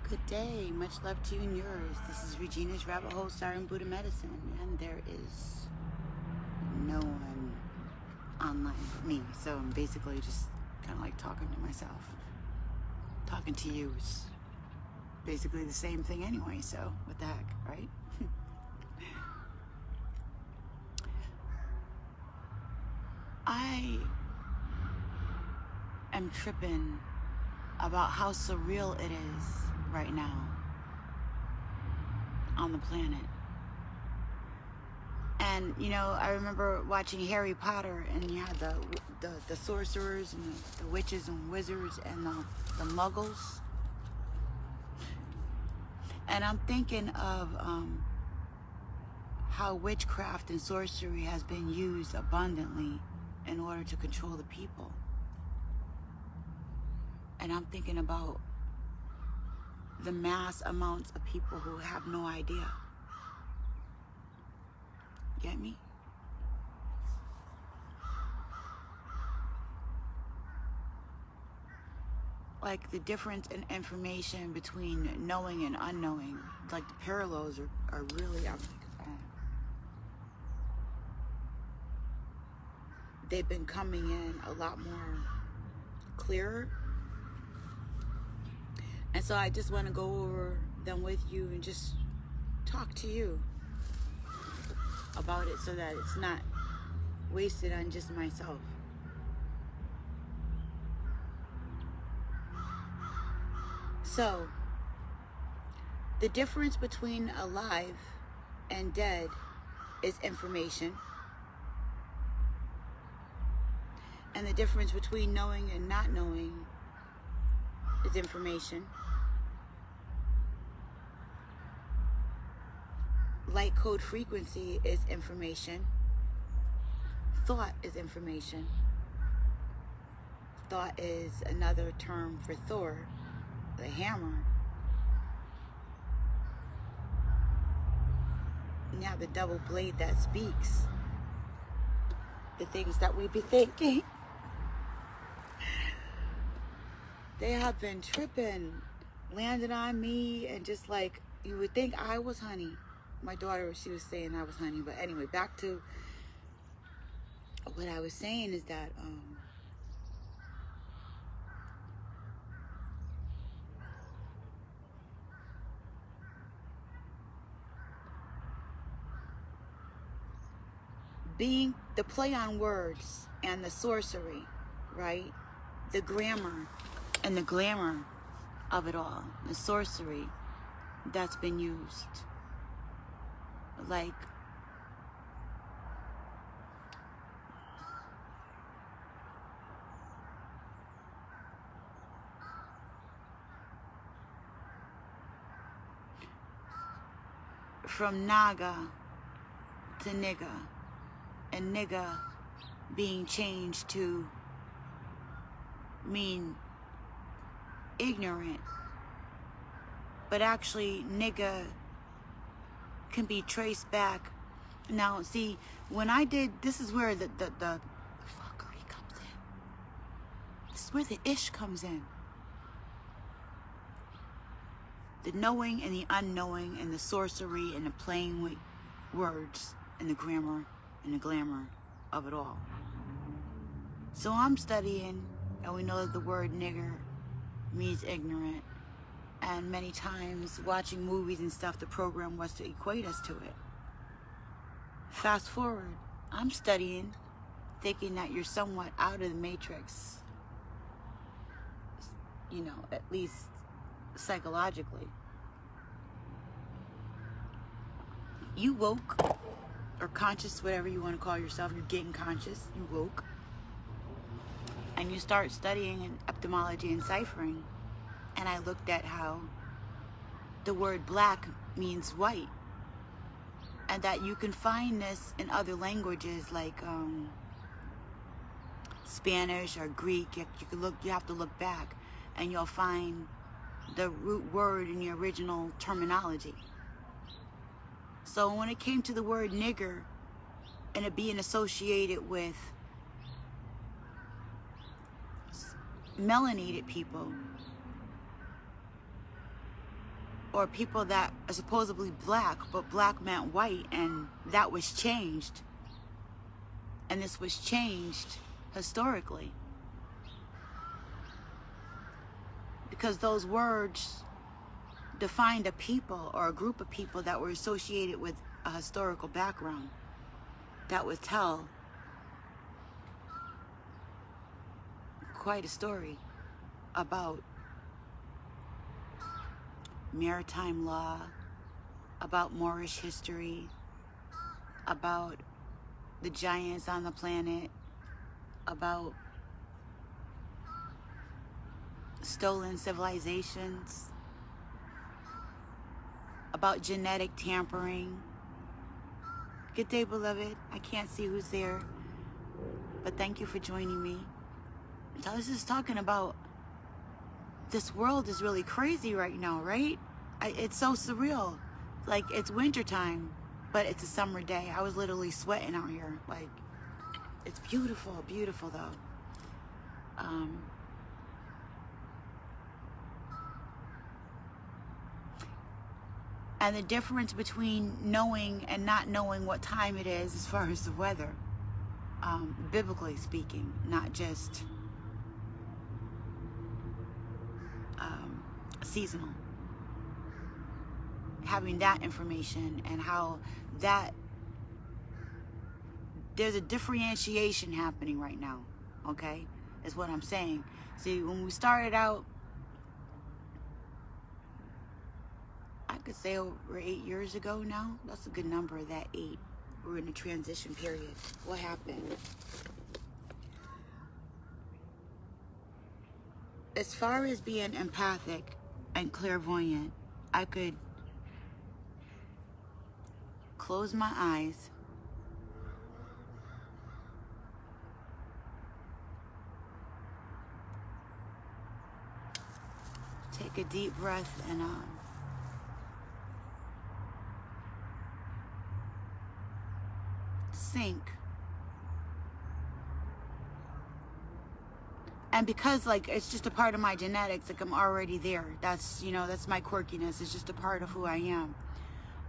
Good day, much love to you and yours. This is Regina's Rabbit Hole starring Buddha Medicine, and there is no one online but me. So I'm basically just kind of like talking to myself. Talking to you is basically the same thing anyway, so what the heck, right? I am tripping about how surreal it is right now on the planet. And you know, I remember watching Harry Potter, and you had the sorcerers and the witches and wizards and the muggles. And I'm thinking of how witchcraft and sorcery has been used abundantly in order to control the people. And I'm thinking about the mass amounts of people who have no idea. Get me? Like the difference in information between knowing and unknowing, like the parallels are really, they've been coming in a lot more clearer. And so I just want to go over them with you and just talk to you about it so that it's not wasted on just myself. So, the difference between alive and dead is information. And the difference between knowing and not knowing is information. Light code frequency is information. Thought is information. Thought is another term for Thor, the hammer. Now the double blade that speaks the things that we be thinking. They have been tripping, landed on me, and just like, you would think I was honey. My daughter, she was saying I was honey. But anyway, back to what I was saying is that being the play on words and the sorcery, right? The grammar and the glamour of it all, the sorcery that's been used. Like, from Naga to nigga, and nigga being changed to mean ignorant, but actually nigga can be traced back. Now see, when I did, this is where the fuckery comes in. This is where the ish comes in. The knowing and the unknowing and the sorcery and the playing with words and the grammar and the glamour of it all. So I'm studying, and we know that the word nigger means ignorant. And many times watching movies and stuff, the program was to equate us to it. Fast forward, I'm studying, thinking that you're somewhat out of the matrix, you know, at least psychologically. You woke, or conscious, whatever you want to call yourself, you're getting conscious, you woke, and you start studying in etymology and ciphering. And I looked at how the word black means white, and that you can find this in other languages like Spanish or Greek. You have to look back, and you'll find the root word in the original terminology. So when it came to the word nigger and it being associated with melanated people, or people that are supposedly black, but black meant white, and that was changed. And this was changed historically. Because those words defined a people or a group of people that were associated with a historical background that would tell quite a story about maritime law, about Moorish history, about the giants on the planet, about stolen civilizations, about genetic tampering. Good day, beloved. I can't see who's there, but thank you for joining me. So I was just talking about this world is really crazy right now, right? It's so surreal. Like, it's wintertime, but it's a summer day. I was literally sweating out here. Like, it's beautiful, beautiful though. And the difference between knowing and not knowing what time it is as far as the weather, biblically speaking, not just seasonal. Having that information and how that there's a differentiation happening right now, okay, is what I'm saying. See, when we started out, I could say over 8 years ago now. That's a good number, that 8. We're in a transition period. What happened? As far as being empathic and clairvoyant, I could close my eyes, take a deep breath, and sink. And because, like, it's just a part of my genetics, like, I'm already there. That's, you know, that's my quirkiness. It's just a part of who I am.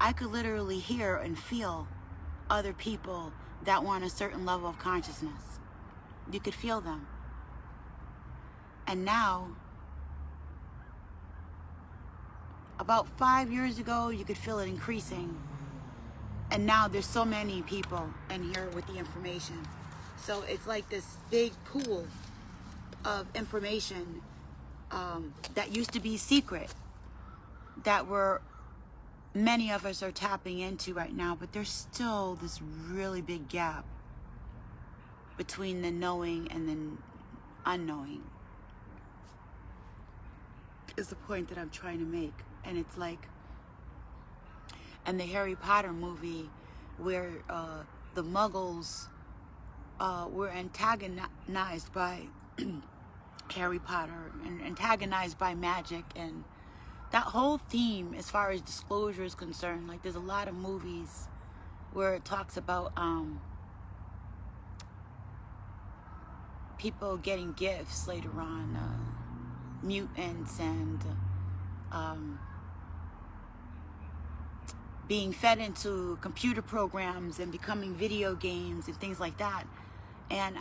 I could literally hear and feel other people that want a certain level of consciousness. You could feel them. And now, about 5 years ago, you could feel it increasing. And now there's so many people in here with the information. So it's like this big pool of information that used to be secret, that many of us are tapping into right now, but there's still this really big gap between the knowing and the unknowing, is the point that I'm trying to make. And it's like, and the Harry Potter movie, where the Muggles were antagonized by Harry Potter and antagonized by magic, and that whole theme, as far as disclosure is concerned, like, there's a lot of movies where it talks about people getting gifts later on, mutants, and being fed into computer programs and becoming video games and things like that. And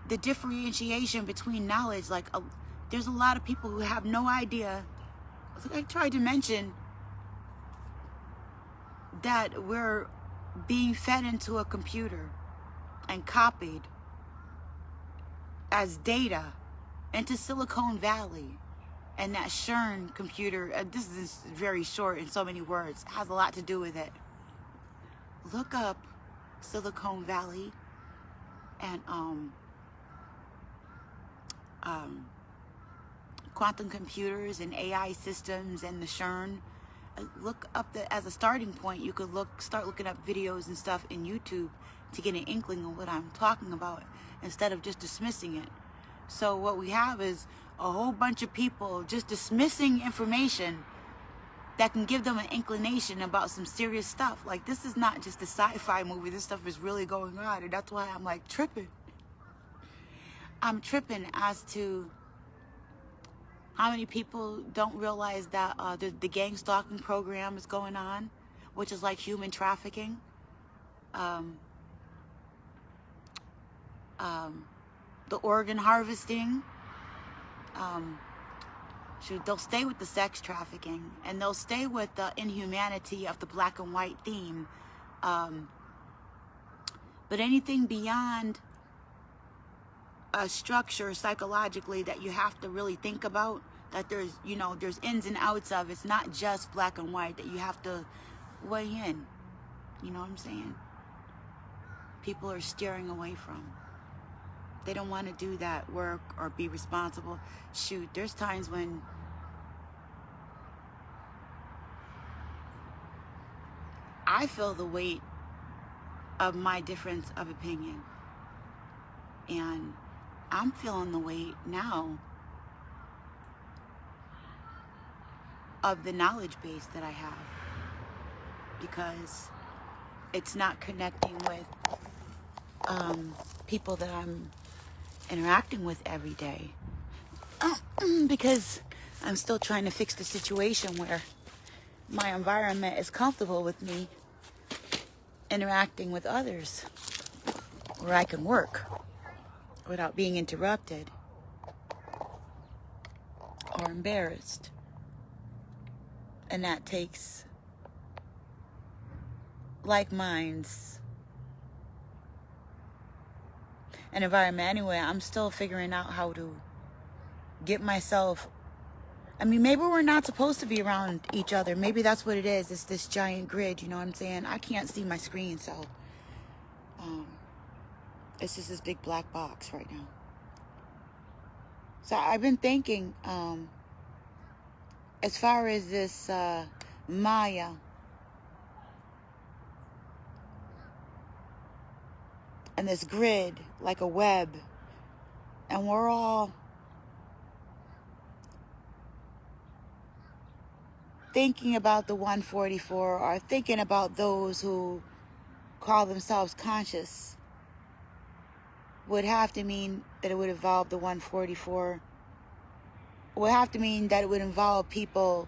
the differentiation between knowledge, like, there's a lot of people who have no idea. I tried to mention that we're being fed into a computer and copied as data into Silicon Valley. And that CERN computer, this is very short in so many words, has a lot to do with it. Look up Silicon Valley and quantum computers and AI systems and the CERN. Look up as a starting point. You could start looking up videos and stuff in YouTube to get an inkling of what I'm talking about, instead of just dismissing it. So what we have is a whole bunch of people just dismissing information that can give them an inclination about some serious stuff. Like, this is not just a sci-fi movie. This stuff is really going on, and that's why I'm like tripping. I'm tripping as to How many people don't realize that the gang stalking program is going on, which is like human trafficking? Um, the organ harvesting. They'll stay with the sex trafficking, and they'll stay with the inhumanity of the black and white theme. But anything beyond a structure psychologically that you have to really think about, that there's, there's ins and outs of, it's not just black and white, that you have to weigh in. You know what I'm saying? People are steering away from. They don't want to do that work or be responsible. Shoot, there's times when I feel the weight of my difference of opinion. And I'm feeling the weight now of the knowledge base that I have, because it's not connecting with people that I'm interacting with every day, because I'm still trying to fix the situation where my environment is comfortable with me interacting with others, where I can work without being interrupted or embarrassed. And that takes like minds, an environment. Anyway, I'm still figuring out how to get myself, maybe we're not supposed to be around each other. Maybe that's what it is. It's this giant grid, you know what I'm saying? I can't see my screen, so it's just this big black box right now. So I've been thinking, as far as this Maya, and this grid, like a web, and we're all thinking about the 144, or thinking about those who call themselves conscious, would have to mean that it would involve the 144. Would have to mean that it would involve people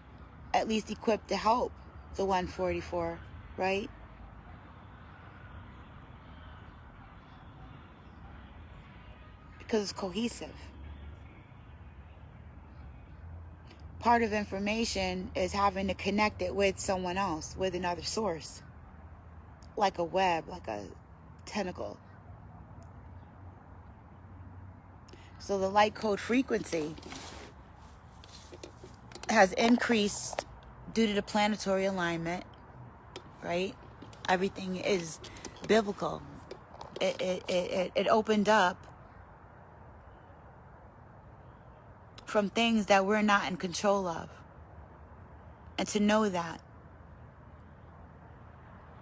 at least equipped to help the 144, right? Because it's cohesive. Part of information is having to connect it with someone else, with another source, like a web, like a tentacle. So the light code frequency has increased due to the planetary alignment, right? Everything is biblical. It opened up from things that we're not in control of. And to know that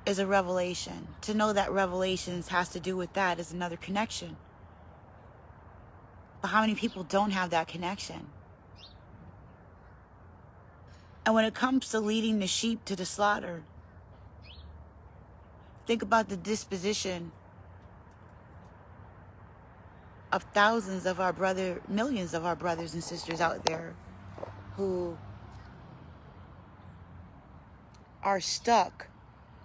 is a revelation. To know that revelations has to do with that is another connection. But how many people don't have that connection? And when it comes to leading the sheep to the slaughter, think about the disposition of thousands of our millions of our brothers and sisters out there who are stuck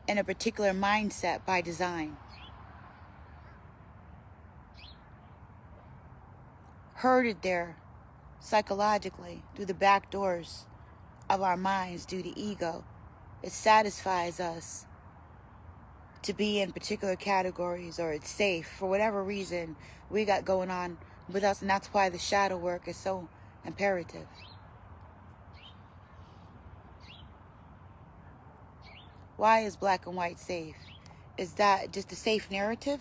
in a particular mindset by design. Herded there psychologically through the back doors of our minds due to ego. It satisfies us to be in particular categories, or it's safe for whatever reason we got going on with us, and that's why the shadow work is so imperative. Why is black and white safe? Is that just a safe narrative?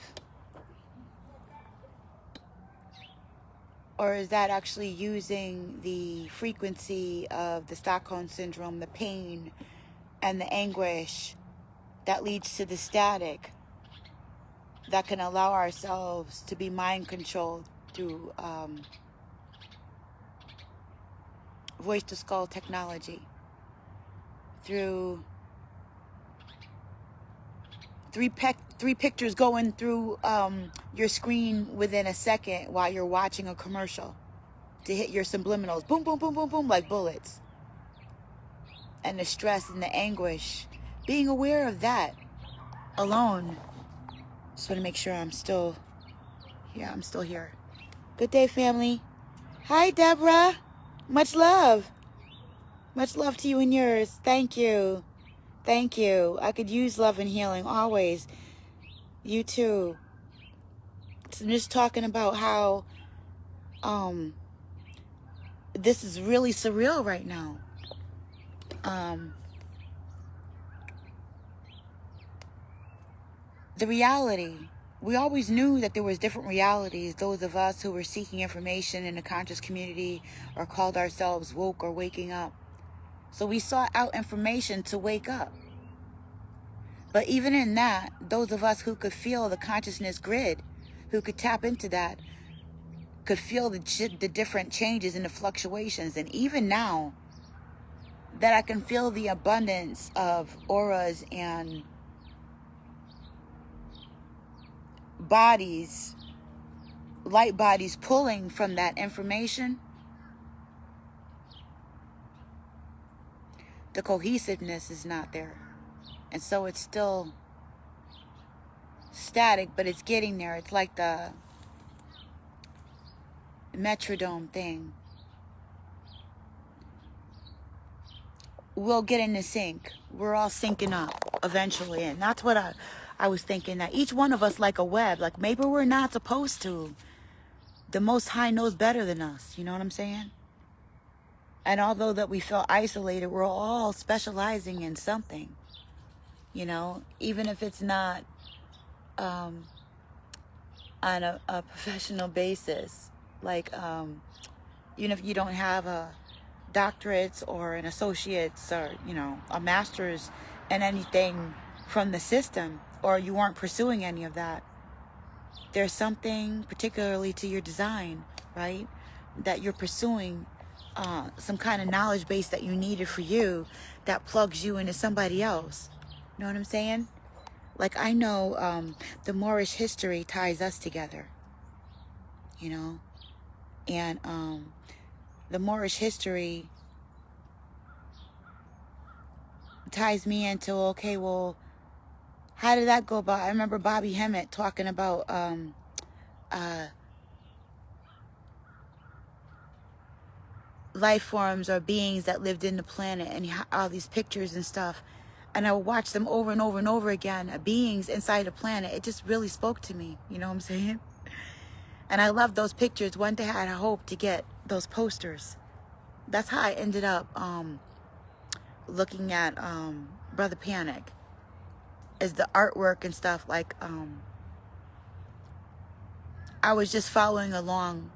Or is that actually using the frequency of the Stockholm Syndrome, the pain and the anguish that leads to the static that can allow ourselves to be mind controlled through voice to skull technology, through three pictures going through your screen within a second while you're watching a commercial to hit your subliminals. Boom, boom, boom, boom, boom, like bullets. And the stress and the anguish. Being aware of that alone. Just want to make sure I'm still here. Good day, family. Hi, Deborah. Much love. Much love to you and yours. Thank you. Thank you. I could use love and healing always. You too. So I'm just talking about how this is really surreal right now. The reality. We always knew that there was different realities. Those of us who were seeking information in the conscious community or called ourselves woke or waking up. So we sought out information to wake up. But even in that, those of us who could feel the consciousness grid, who could tap into that, could feel the different changes and the fluctuations. And even now, that I can feel the abundance of auras and bodies, light bodies pulling from that information, the cohesiveness is not there. And so it's still static, but it's getting there. It's like the metrodome thing. We'll get into sync. We're all syncing up eventually. And that's what I was thinking, that each one of us like a web. Like maybe we're not supposed to. The Most High knows better than us. You know what I'm saying? And although that we feel isolated, we're all specializing in something. You know, even if it's not on a professional basis. Like, even if you don't have a doctorate or an associate's or, you know, a master's in anything from the system, or you weren't pursuing any of that, there's something particularly to your design, right, that you're pursuing, some kind of knowledge base that you needed for you that plugs you into somebody else. You know what I'm saying? Like, I know the Moorish history ties us together, you know, and the Moorish history ties me into, okay, well, how did that go about? I remember Bobby Hemmett talking about life forms or beings that lived in the planet, and all these pictures and stuff. And I would watch them over and over and over again, beings inside the planet. It just really spoke to me, you know what I'm saying? And I love those pictures. One day I had a hope to get those posters. That's how I ended up looking at Brother Panic, is the artwork and stuff. Like, I was just following along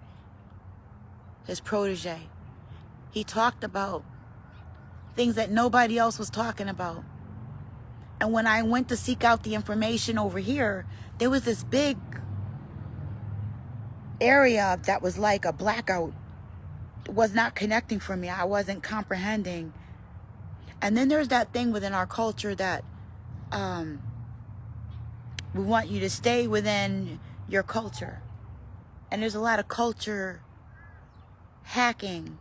his protege. He talked about things that nobody else was talking about. And when I went to seek out the information over here, there was this big area that was like a blackout. It was not connecting for me. I wasn't comprehending. And then there's that thing within our culture that we want you to stay within your culture. And there's a lot of culture hacking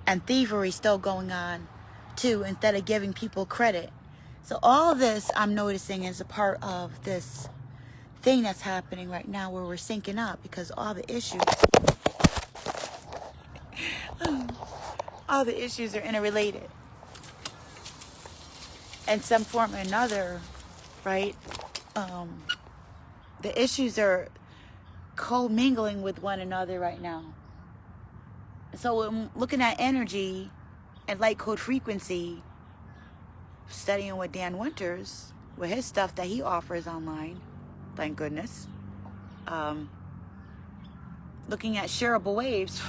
and thievery still going on too, instead of giving people credit. So all this I'm noticing is a part of this thing that's happening right now, where we're syncing up, because all the issues are interrelated in some form or another, right? The issues are co-mingling with one another right now. So I'm looking at energy and light code frequency, studying with Dan Winters, with his stuff that he offers online, thank goodness. Looking at shareable waves,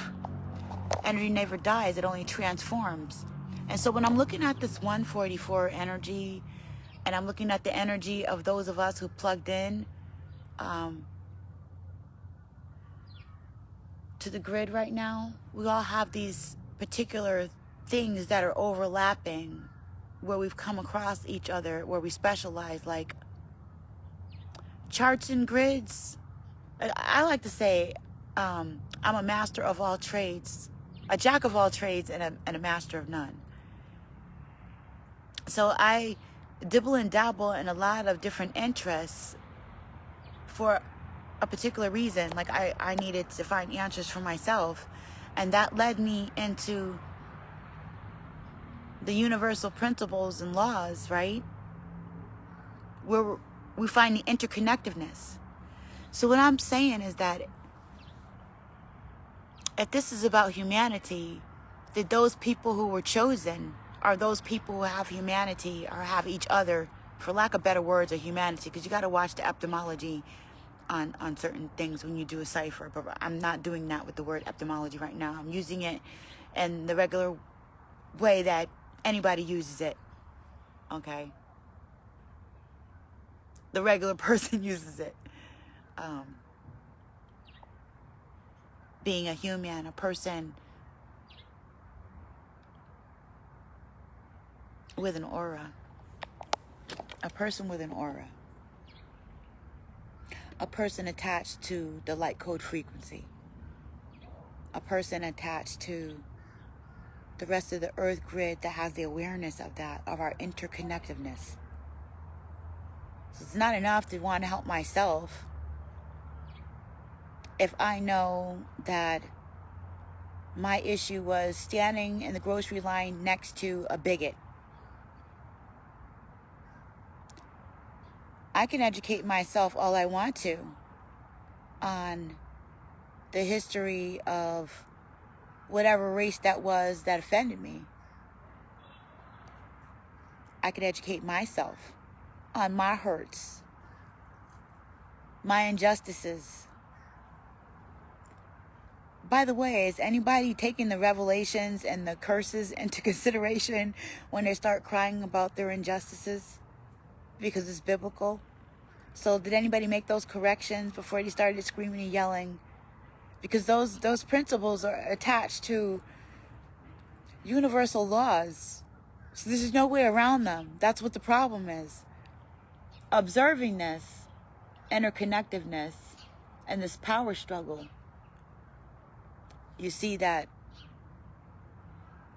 energy never dies, it only transforms. And so when I'm looking at this 144 energy, and I'm looking at the energy of those of us who plugged in to the grid right now, we all have these particular things that are overlapping, where we've come across each other, where we specialize, like charts and grids. I like to say I'm a master of all trades, a jack of all trades, and a master of none. So I dibble and dabble in a lot of different interests for a particular reason. Like I needed to find answers for myself, and that led me into the universal principles and laws, right? Where we find the interconnectedness. So what I'm saying is that if this is about humanity, that those people who were chosen are those people who have humanity or have each other, for lack of better words, or humanity, because you got to watch the etymology on certain things when you do a cipher. But I'm not doing that with the word etymology right now. I'm using it in the regular way that anybody uses it, okay? The regular person uses it. Being a human, a person with an aura. A person with an aura. A person attached to the light code frequency. A person attached to the rest of the earth grid that has the awareness of that, of our interconnectedness. So it's not enough to want to help myself if I know that my issue was standing in the grocery line next to a bigot. I can educate myself all I want to on the history of whatever race that was that offended me. I can educate myself on my hurts, my injustices. By the way, is anybody taking the revelations and the curses into consideration when they start crying about their injustices? Because it's biblical. So did anybody make those corrections before they started screaming and yelling? Because those principles are attached to universal laws. So there's no way around them. That's what the problem is. Observing this interconnectedness and this power struggle, you see that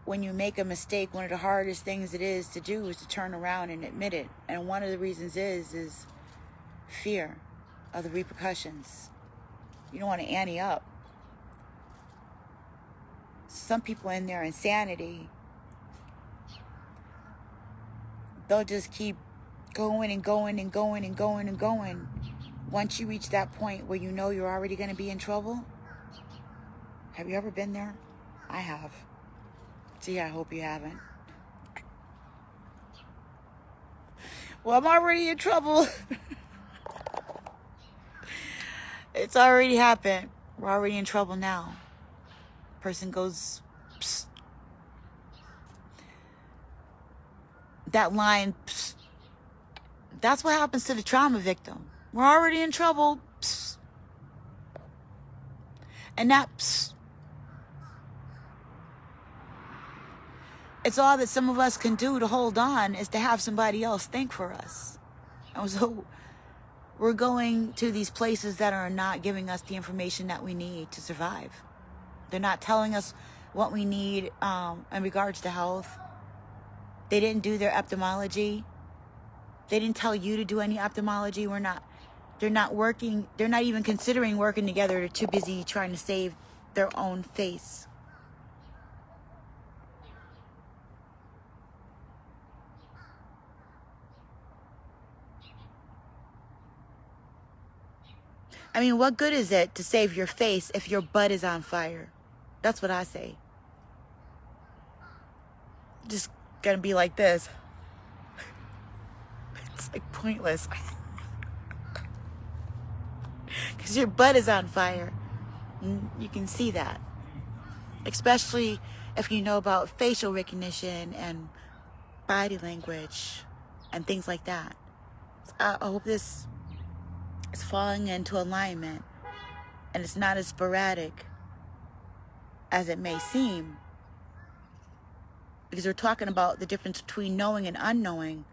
when you make a mistake, one of the hardest things it is to do is to turn around and admit it. And one of the reasons is fear of the repercussions. You don't want to ante up. Some people in their insanity, they'll just keep going and going and going and going and going. Once you reach that point where you know you're already going to be in trouble. Have you ever been there? I have. Gee, I hope you haven't. Well, I'm already in trouble. It's already happened. We're already in trouble now. Person goes, psst. That line, psst. That's what happens to the trauma victim. We're already in trouble. Psst. And that, psst. It's all that some of us can do to hold on is to have somebody else think for us. And so we're going to these places that are not giving us the information that we need to survive. They're not telling us what we need in regards to health. They didn't do their ophthalmology. They didn't tell you to do any ophthalmology. They're not working. They're not even considering working together. They're too busy trying to save their own face. I mean, what good is it to save your face if your butt is on fire? That's what I say. Just gonna be like this. It's like pointless. Because your butt is on fire. You can see that. Especially if you know about facial recognition and body language and things like that. I hope this is falling into alignment and it's not as sporadic as it may seem. Because we're talking about the difference between knowing and unknowing.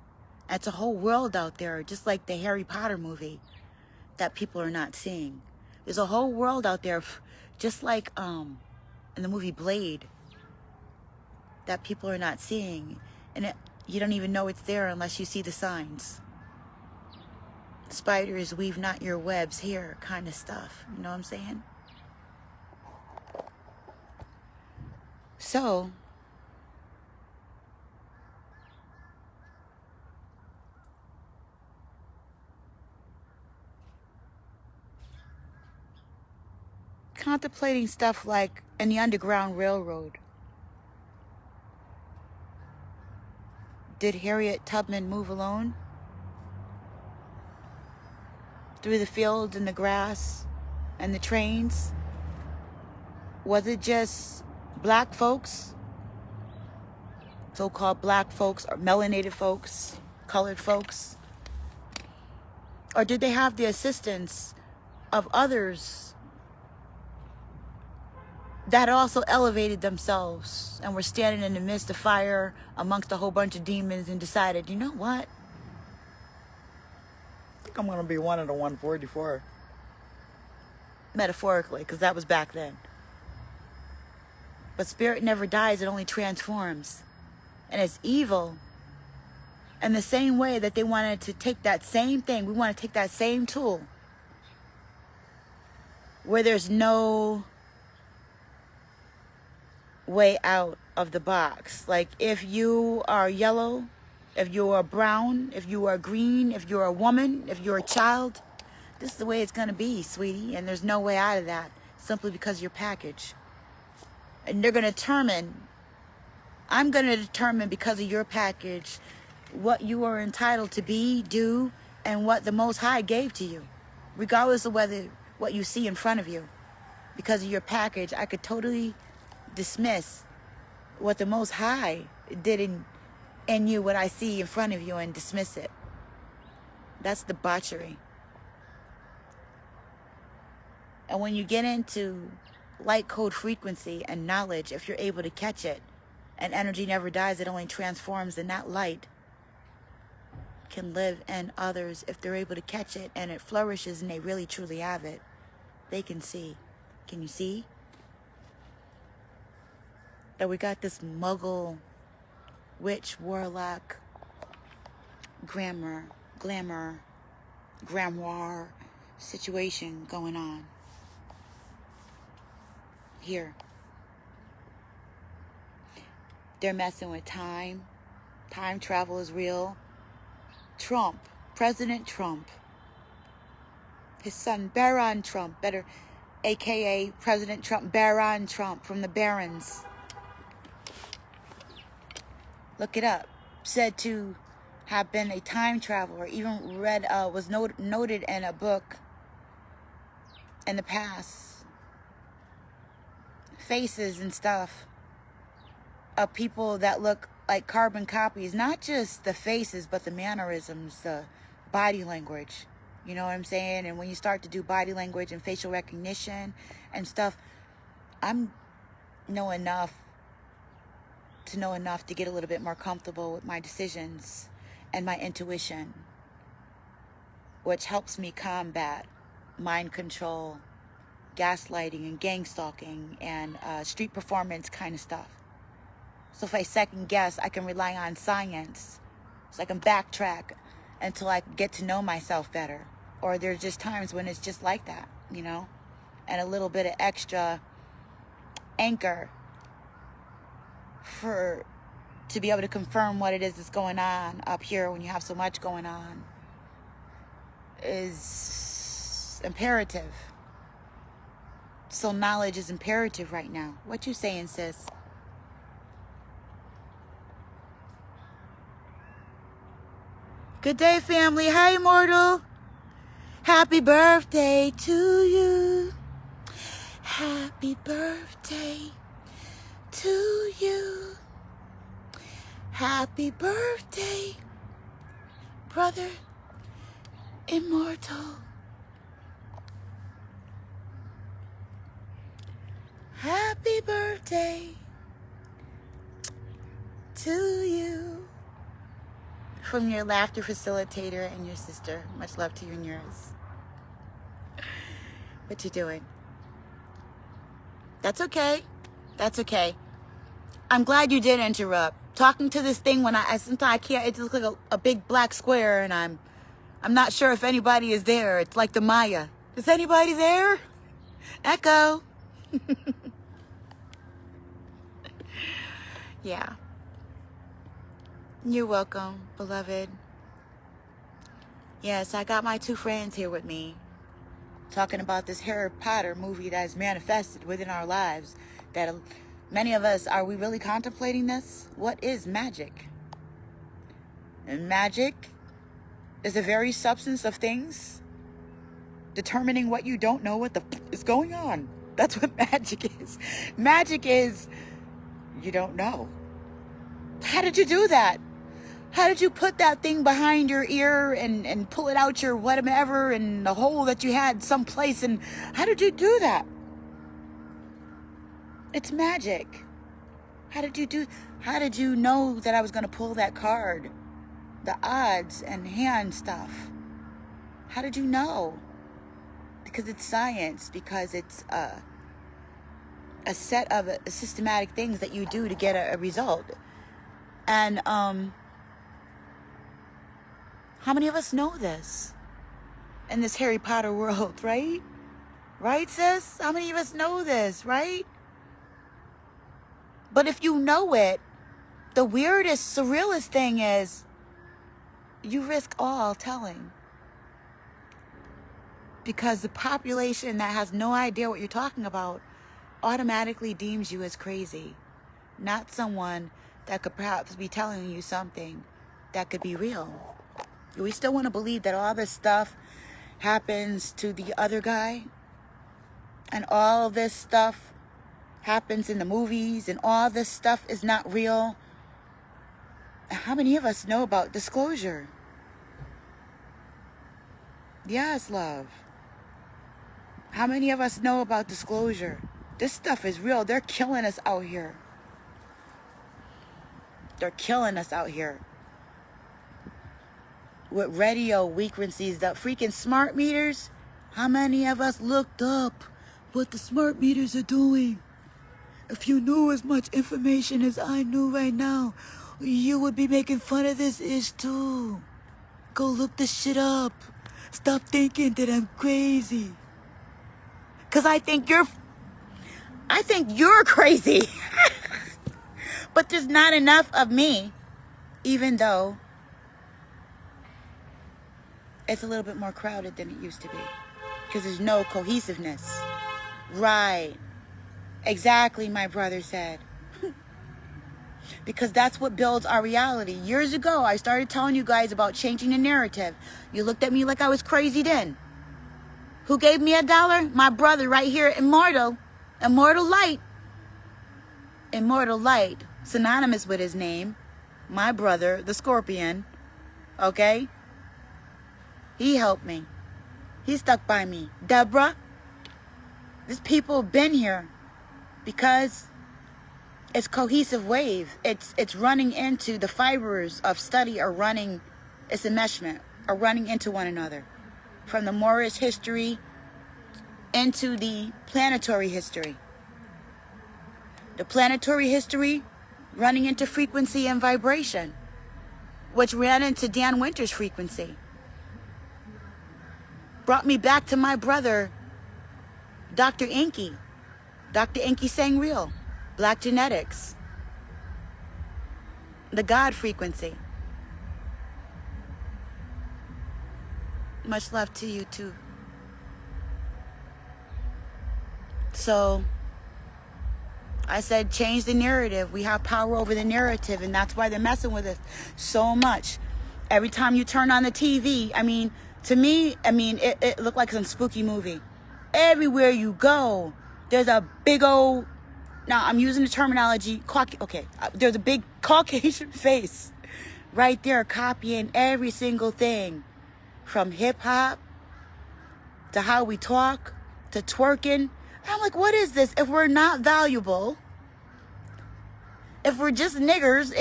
And it's a whole world out there, just like the Harry Potter movie, that people are not seeing. There's a whole world out there, just like in the movie Blade, that people are not seeing. And you don't even know it's there unless you see the signs. Spiders weave not your webs here kind of stuff. You know what I'm saying? So, contemplating stuff like in the Underground Railroad. Did Harriet Tubman move alone? Through the fields and the grass and the trains? Was it just black folks, so-called black folks or melanated folks, colored folks? Or did they have the assistance of others that also elevated themselves and were standing in the midst of fire amongst a whole bunch of demons and decided, you know what? I think I'm going to be one of the 144. Metaphorically, because that was back then. But spirit never dies, it only transforms. And it's evil. And the same way that they wanted to take that same thing, we want to take that same tool where there's no way out of the box. Like if you are yellow, if you are brown, if you are green, if you're a woman, if you're a child, this is the way it's going to be, sweetie. And there's no way out of that simply because you're packaged. And they're going to determine, I'm going to determine because of your package what you are entitled to be, do, and what the Most High gave to you. Regardless of whether what you see in front of you. Because of your package, I could totally dismiss what the Most High did in you, what I see in front of you, and dismiss it. That's debauchery. And when you get into light code frequency and knowledge, if you're able to catch it, and energy never dies, it only transforms, and that light can live in others if they're able to catch it, and it flourishes and they really truly have it. They can see. Can you see? That we got this muggle, witch, warlock, grimoire situation going on here. They're messing with time. Time travel is real. Trump, President Trump, his son Baron Trump, better, aka President Trump, Baron Trump from the Barons. Look it up. Said to have been a time traveler. Even read, was noted in a book in the past. Faces and stuff of people that look like carbon copies. Not just the faces, but the mannerisms, the body language. You know what I'm saying? And when you start to do body language and facial recognition and stuff, I'm know enough to get a little bit more comfortable with my decisions and my intuition, which helps me combat mind control, gaslighting, and gang stalking, and street performance kind of stuff. So if I second guess, I can rely on science, so I can backtrack until I get to know myself better. Or there's just times when it's just like that, you know, and a little bit of extra anchor to be able to confirm what it is that's going on up here when you have so much going on is imperative. So knowledge is imperative right now. What you saying, sis? Good day, family. Hi, Immortal. Happy birthday to you. Happy birthday to you. Happy birthday, brother Immortal. Happy birthday to you. From your laughter facilitator and your sister. Much love to you and yours. What you doing? That's okay. That's okay. I'm glad you did interrupt. Talking to this thing when I sometimes I can't. It looks like a big black square, and I'm not sure if anybody is there. It's like the Maya. Is anybody there? Echo. Yeah. You're welcome, beloved. Yes, I got my two friends here with me, talking about this Harry Potter movie that is manifested within our lives. That many of us, are we really contemplating this? What is magic? And magic is the very substance of things, determining what you don't know what the is going on. That's what magic is. Magic is, you don't know. How did you do that? How did you put that thing behind your ear and pull it out your whatever and the hole that you had someplace? And how did you do that? It's magic. How did you know that I was going to pull that card? The odds and hand stuff. How did you know? Because it's science. Because it's a set of systematic things that you do to get a result. And how many of us know this in this Harry Potter world, right? Right, sis? How many of us know this, right? But if you know it, the weirdest, surrealist thing is you risk all telling. Because the population that has no idea what you're talking about automatically deems you as crazy. Not someone that could perhaps be telling you something that could be real. We still want to believe that all this stuff happens to the other guy, and all this stuff happens in the movies, and all this stuff is not real. How many of us know about disclosure? Yes, love. How many of us know about disclosure? This stuff is real. They're killing us out here. They're killing us out here. With radio frequencies, the freaking smart meters. How many of us looked up what the smart meters are doing? If you knew as much information as I knew right now, you would be making fun of this ish too. Go look this shit up. Stop thinking that I'm crazy. Cause I think you're crazy. But there's not enough of me, even though it's a little bit more crowded than it used to be. Because there's no cohesiveness. Right. Exactly, my brother said. Because that's what builds our reality. Years ago, I started telling you guys about changing the narrative. You looked at me like I was crazy then. Who gave me $1? My brother right here, Immortal. Immortal Light. Immortal Light. Synonymous with his name. My brother, the Scorpion. Okay? He helped me. He stuck by me. Deborah, these people have been here because it's cohesive wave. It's running into the fibers of study are running, it's enmeshment, are running into one another. From the Moorish history into the planetary history. The planetary history running into frequency and vibration, which ran into Dan Winter's frequency. Brought me back to my brother, Dr. Inky. Dr. Inky sang real. Black genetics. The God frequency. Much love to you too. So I said, change the narrative. We have power over the narrative, and that's why they're messing with us so much. Every time you turn on the TV, to me, it looked like some spooky movie. Everywhere you go, there's a big old, now I'm using the terminology, there's a big Caucasian face right there copying every single thing. From hip-hop, to how we talk, to twerking. I'm like, what is this? If we're not valuable, if we're just niggers,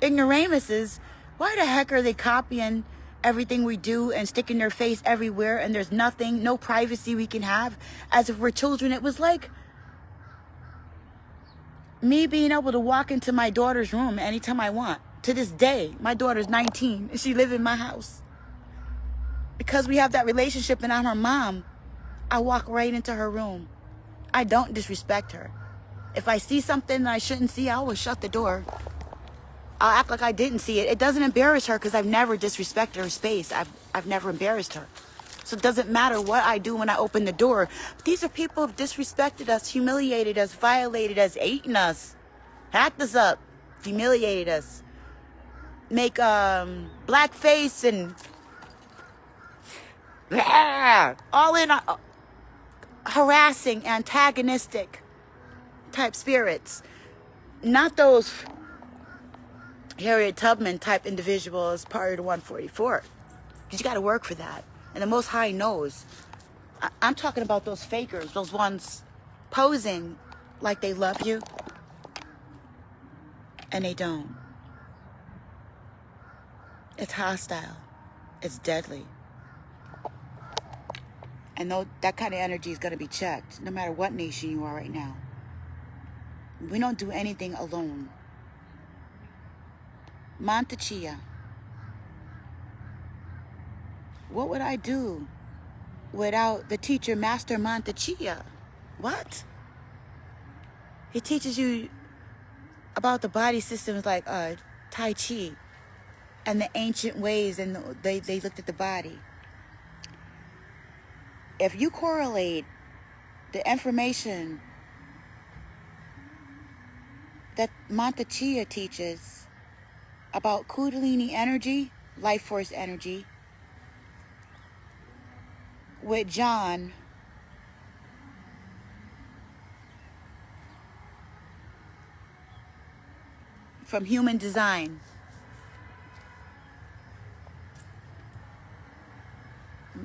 ignoramuses, why the heck are they copying everything we do and sticking their face everywhere, and there's nothing, no privacy we can have as if we're children. It was like me being able to walk into my daughter's room anytime I want. To this day, my daughter's 19 and she lives in my house. Because we have that relationship and I'm her mom, I walk right into her room. I don't disrespect her. If I see something that I shouldn't see, I always shut the door. I'll act like I didn't see it. It doesn't embarrass her because I've never disrespected her space. I've never embarrassed her. So it doesn't matter what I do when I open the door. But these are people who've disrespected us, humiliated us, violated us, eaten us, hacked us up, humiliated us, make blackface and all in harassing, antagonistic type spirits. Not those Harriet Tubman type individuals part of the 144. Because you got to work for that. And the Most High knows. I'm talking about those fakers, those ones posing like they love you. And they don't. It's hostile. It's deadly. And that kind of energy is going to be checked, no matter what nation you are right now. We don't do anything alone. Montechia. What would I do without the teacher, Master Montechia? What? He teaches you about the body systems like Tai Chi and the ancient ways, and they looked at the body. If you correlate the information that Montechia teaches about Kundalini energy, life force energy, with John, from Human Design.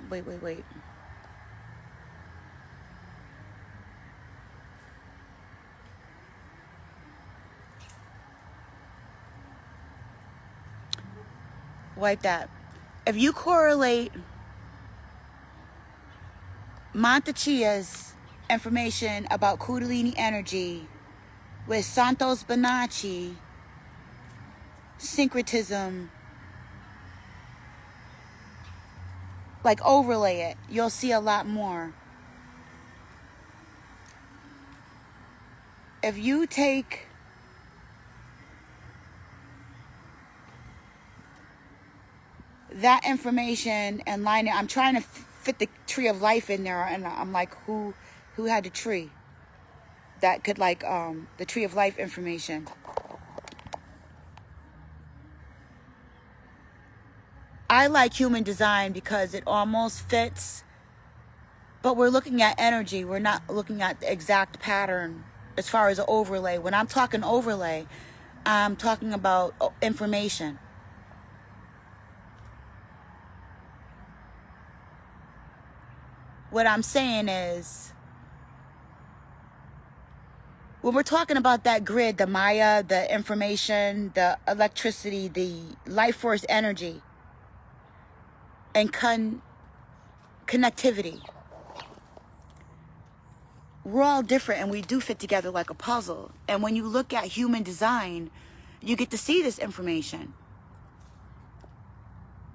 Wait. Wipe that. If you correlate Montechia's information about Kundalini energy with Santos Bonacci, syncretism, like overlay it, you'll see a lot more. If you take that information and line it, I'm trying to fit the tree of life in there, and I'm like, who had the tree that could, like, the tree of life information. I like Human Design because it almost fits, but we're looking at energy. We're not looking at the exact pattern as far as the overlay. When I'm talking overlay, I'm talking about information. What I'm saying is, when we're talking about that grid, the Maya, the information, the electricity, the life force energy, and connectivity, we're all different, and we do fit together like a puzzle. And when you look at Human Design, you get to see this information.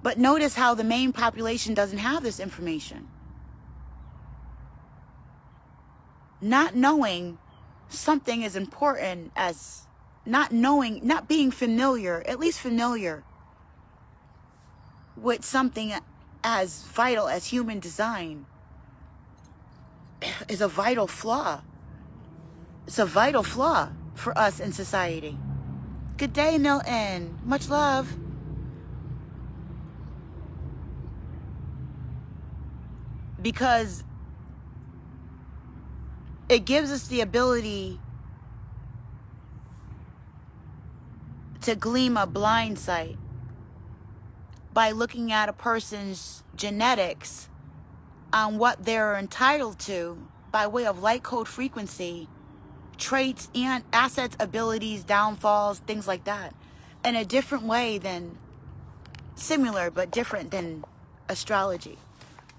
But notice how the main population doesn't have this information. Not knowing something as important as not being familiar, at least familiar with something as vital as Human Design, is a vital flaw. It's a vital flaw for us in society. Good day, Milton. Much love. Because it gives us the ability to glean a blind sight by looking at a person's genetics on what they're entitled to by way of light code frequency, traits and assets, abilities, downfalls, things like that, in a different way than Similar, but different than astrology.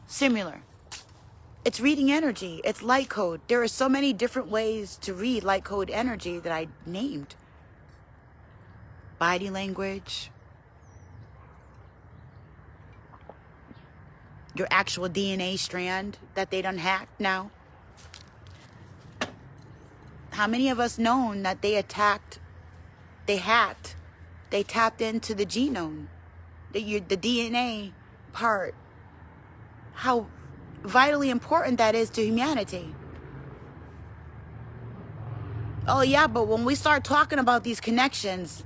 Similar. It's reading energy. It's light code. There are so many different ways to read light code energy that I named. Body language. Your actual DNA strand that they done hacked now. How many of us known that they hacked, they tapped into the genome, the DNA part, how vitally important that is to humanity. Oh yeah, but when we start talking about these connections,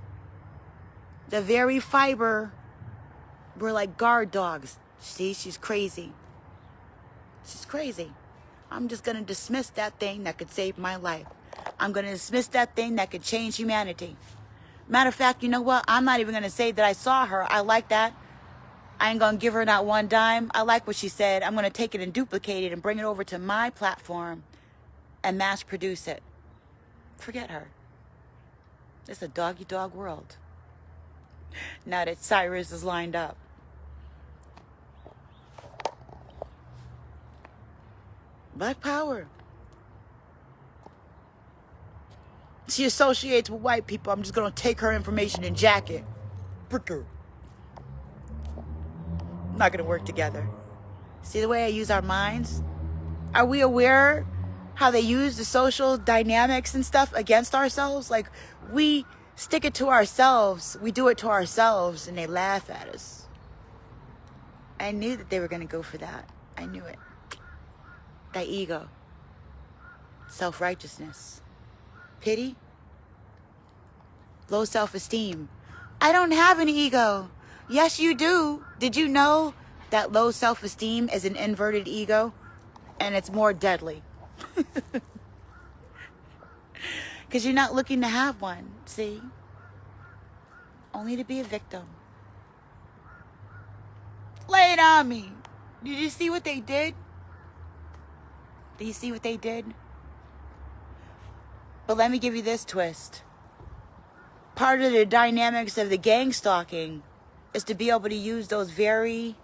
the very fiber, we're like guard dogs. See, she's crazy. She's crazy. I'm just going to dismiss that thing that could save my life. I'm going to dismiss that thing that could change humanity. Matter of fact, you know what? I'm not even going to say that I saw her. I like that. I ain't going to give her not one dime. I like what she said. I'm going to take it and duplicate it and bring it over to my platform and mass produce it. Forget her. It's a dog-eat-dog world. Now that Cyrus is lined up. Black power. She associates with white people. I'm just going to take her information and jack it. Frick her. Not going to work together. See the way I use our minds? Are we aware how they use the social dynamics and stuff against ourselves? Like, we stick it to ourselves. We do it to ourselves, and they laugh at us. I knew that they were going to go for that. I knew it. That ego. Self-righteousness. Pity. Low self-esteem. I don't have an ego. Yes, you do. Did you know that low self-esteem is an inverted ego? And it's more deadly. Because you're not looking to have one, see? Only to be a victim. Lay it on me. Did you see what they did? Do you see what they did? But let me give you this twist. Part of the dynamics of the gang stalking is to be able to use those very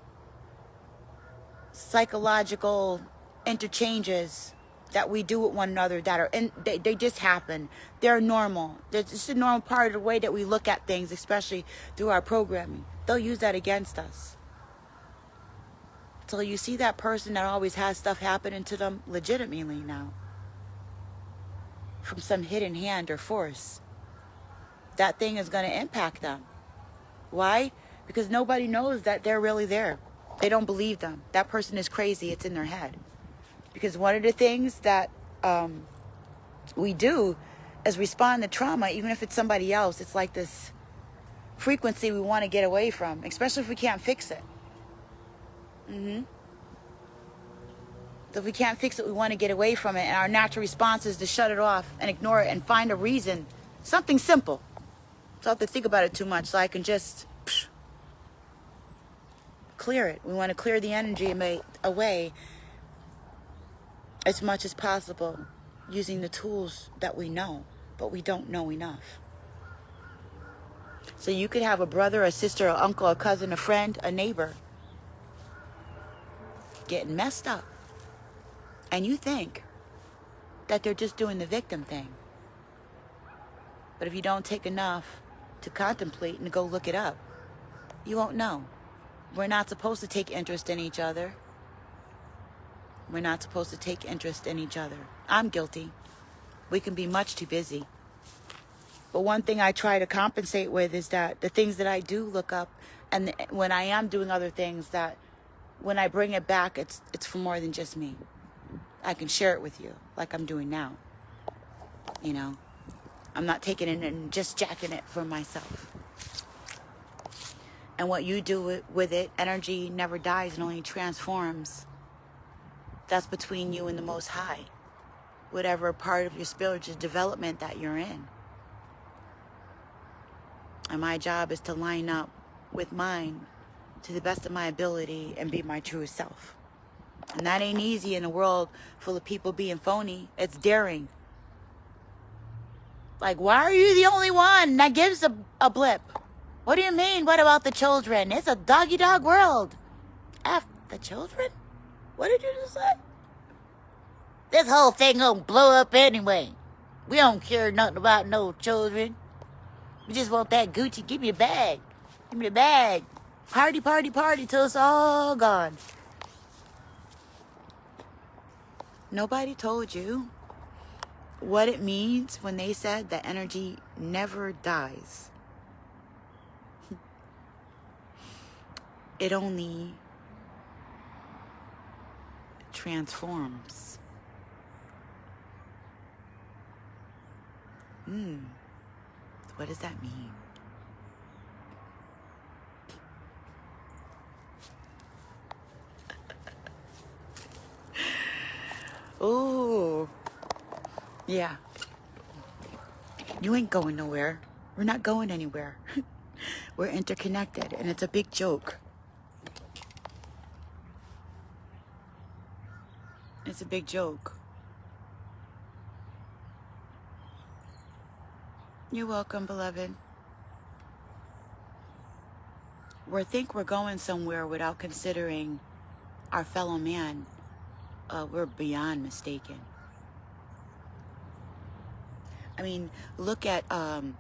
psychological interchanges that we do with one another that are they just happen. They're normal. It's just a normal part of the way that we look at things, especially through our programming. They'll use that against us. So you see that person that always has stuff happening to them legitimately now. From some hidden hand or force. That thing is going to impact them. Why? Because nobody knows that they're really there. They don't believe them. That person is crazy. It's in their head. Because one of the things that we do is respond to trauma, even if it's somebody else. It's like this frequency we want to get away from, especially if we can't fix it. So if we can't fix it, we want to get away from it. And our natural response is to shut it off and ignore it and find a reason. Something simple. So I have to think about it too much so I can just clear it. We want to clear the energy away as much as possible using the tools that we know, but we don't know enough. So you could have a brother, a sister, an uncle, a cousin, a friend, a neighbor getting messed up. And you think that they're just doing the victim thing. But if you don't take enough to contemplate and go look it up, you won't know. We're not supposed to take interest in each other. We're not supposed to take interest in each other. I'm guilty. We can be much too busy. But one thing I try to compensate with is that the things that I do look up, and when I am doing other things, that when I bring it back, it's for more than just me. I can share it with you like I'm doing now. You know, I'm not taking it and just jacking it for myself. And what you do with it, energy never dies and only transforms. That's between you and the Most High. Whatever part of your spiritual development that you're in. And my job is to line up with mine to the best of my ability and be my truest self. And that ain't easy in a world full of people being phony. It's daring. Like, why are you the only one that gives a blip? What do you mean, what about the children? It's a doggy-dog world. F the children? What did you just say? This whole thing gonna blow up anyway. We don't care nothing about no children. We just want that Gucci. Give me a bag. Give me a bag. Party, party, party till it's all gone. Nobody told you what it means when they said that energy never dies. It only transforms. What does that mean? Oh, yeah. You ain't going nowhere. We're not going anywhere. We're interconnected, and it's a big joke. It's a big joke. You're welcome, beloved. We think we're going somewhere without considering our fellow man. We're beyond mistaken. I mean, look at the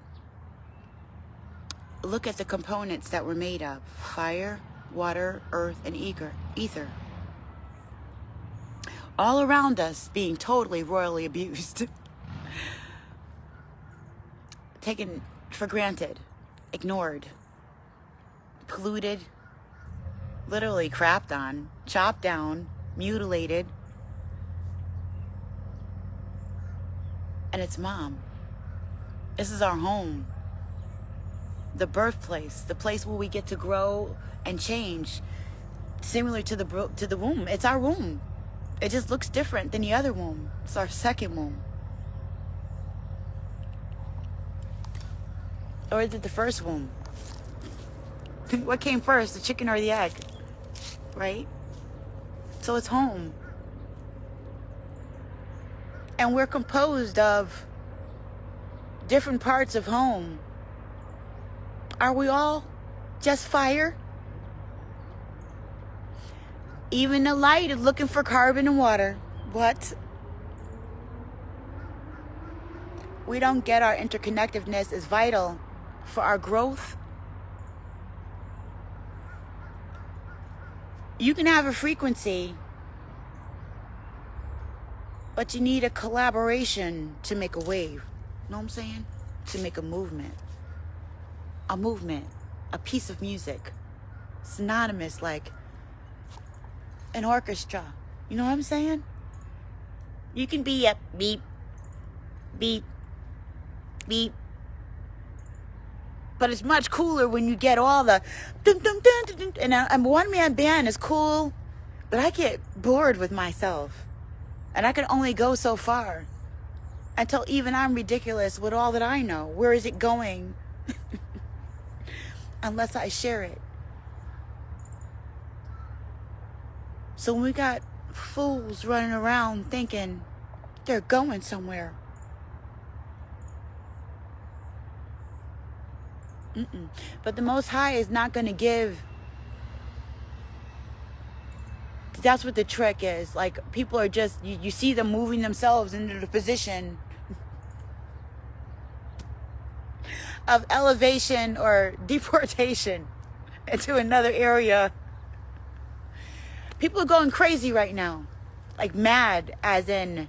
components that we're made of: fire, water, earth, and ether. All around us being totally royally abused. Taken for granted, ignored, polluted, literally crapped on, chopped down, mutilated. And it's Mom. This is our home. The birthplace, the place where we get to grow and change, similar to the womb. It's our womb. It just looks different than the other womb. It's our second womb. Or is it the first womb? What came first, the chicken or the egg? Right? So it's home. And we're composed of different parts of home. Are we all just fire? Even the light is looking for carbon and water. What? We don't get our interconnectedness is vital for our growth. You can have a frequency, but you need a collaboration to make a wave. Know what I'm saying? To make a movement. A piece of music. Synonymous, like an orchestra. You know what I'm saying? You can be a beep, beep, beep. But it's much cooler when you get all the dun, dun, dun, dun, dun. And a one-man band is cool, but I get bored with myself. And I can only go so far until even I'm ridiculous with all that I know. Where is it going? Unless I share it. So when we got fools running around thinking they're going somewhere. But the Most High is not going to give. That's what the trick is. Like, people are just, you see them moving themselves into the position of elevation or deportation into another area. People are going crazy right now. Like mad, as in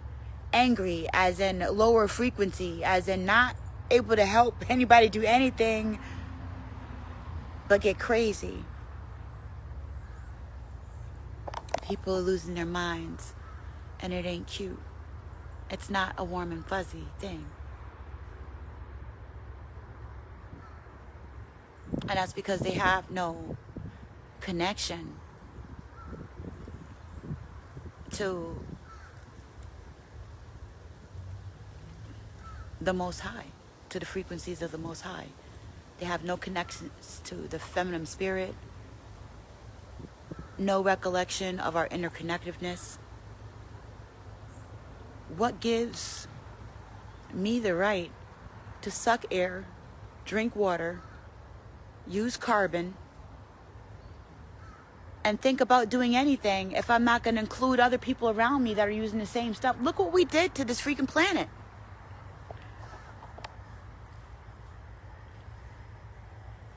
angry, as in lower frequency, as in not able to help anybody do anything but get crazy. People are losing their minds, and it ain't cute. It's not a warm and fuzzy thing. And that's because they have no connection to the Most High, to the frequencies of the Most High. They have no connections to the feminine spirit, no recollection of our interconnectedness. What gives me the right to suck air, drink water, use carbon, and think about doing anything if I'm not going to include other people around me that are using the same stuff. Look what we did to this freaking planet.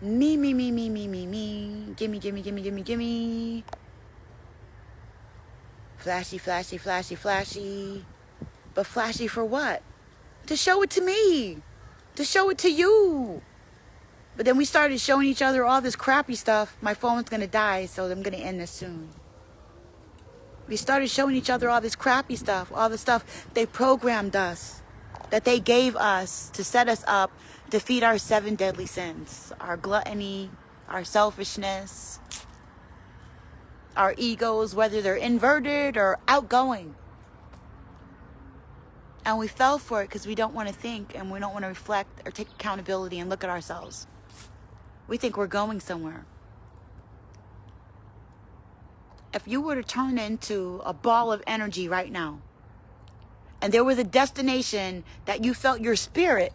Me, me, me, me, me, me, me. Gimme, gimme, gimme, gimme, gimme. Flashy, flashy, flashy, flashy. But flashy for what? To show it to me. To show it to you. But then we started showing each other all this crappy stuff. My phone's going to die, so I'm going to end this soon. We started showing each other all this crappy stuff. All the stuff they programmed us. That they gave us to set us up to feed our 7 deadly sins. Our gluttony, our selfishness, our egos, whether they're inverted or outgoing. And we fell for it because we don't want to think and we don't want to reflect or take accountability and look at ourselves. We think we're going somewhere. If you were to turn into a ball of energy right now, and there was a destination that you felt your spirit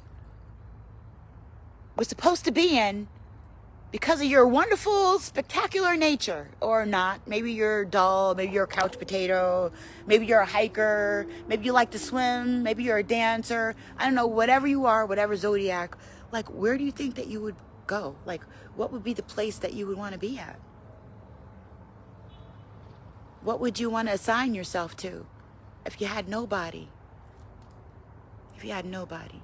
was supposed to be in because of your wonderful, spectacular nature, or not. Maybe you're dull, maybe you're a couch potato, maybe you're a hiker, maybe you like to swim, maybe you're a dancer. I don't know, whatever you are, whatever zodiac, like, where do you think that you would go? Like, what would be the place that you would want to be at? What would you want to assign yourself to if you had nobody? If you had nobody,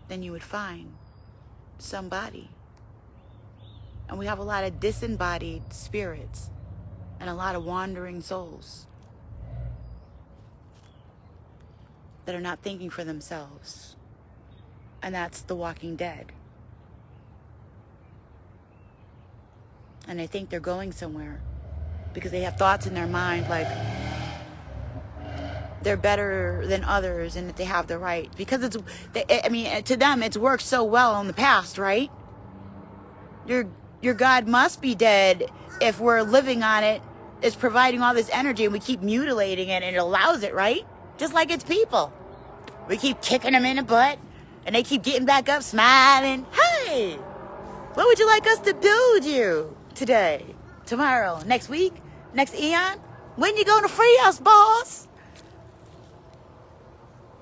then you would find somebody. And we have a lot of disembodied spirits and a lot of wandering souls that are not thinking for themselves. And that's the Walking Dead. And they think they're going somewhere because they have thoughts in their mind like they're better than others and that they have the right. Because it's, I mean, to them, it's worked so well in the past, right? Your God must be dead if we're living on it. It's providing all this energy and we keep mutilating it and it allows it, right? Just like it's people. We keep kicking them in the butt and they keep getting back up smiling. Hey, what would you like us to build you today, tomorrow, next week, next eon? When you going to free us, boss?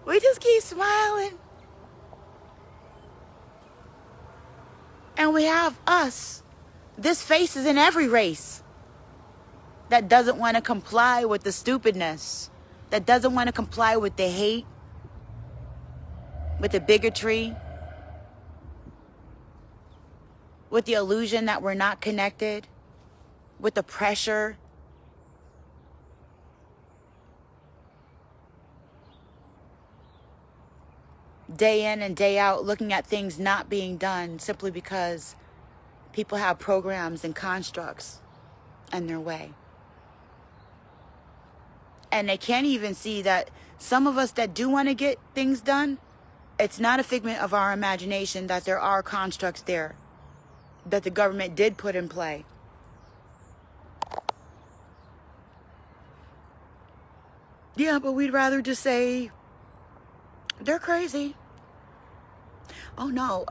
We just keep smiling. And we have us. This face is in every race that doesn't want to comply with the stupidness, that doesn't want to comply with the hate, with the bigotry, with the illusion that we're not connected, with the pressure. Day in and day out, looking at things not being done simply because people have programs and constructs in their way. And they can't even see that some of us that do want to get things done, it's not a figment of our imagination, that there are constructs there that the government did put in play. Yeah, but we'd rather just say, they're crazy. Oh no,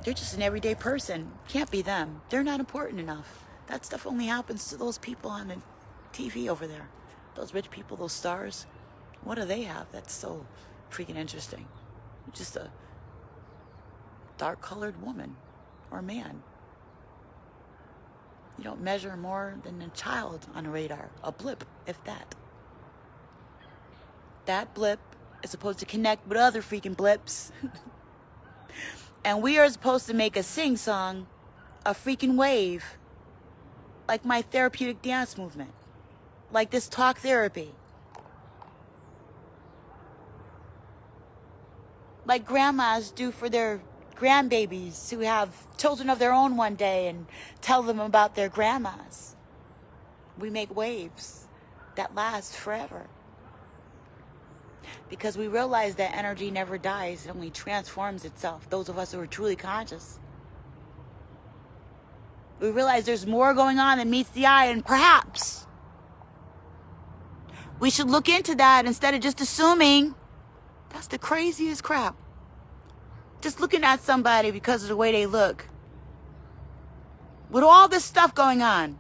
they're just an everyday person. Can't be them. They're not important enough. That stuff only happens to those people on the TV over there. Those rich people, those stars. What do they have that's so freaking interesting? Just a dark-colored woman or man. You don't measure more than a child on a radar. A blip, if that. That blip is supposed to connect with other freaking blips. And we are supposed to make a sing-song, a freaking wave, like my therapeutic dance movement, like this talk therapy, like grandmas do for their grandbabies who have children of their own one day and tell them about their grandmas. We make waves that last forever. Because we realize that energy never dies, it only transforms itself. Those of us who are truly conscious. We realize there's more going on than meets the eye, and perhaps we should look into that instead of just assuming. That's the craziest crap. Just looking at somebody because of the way they look. With all this stuff going on,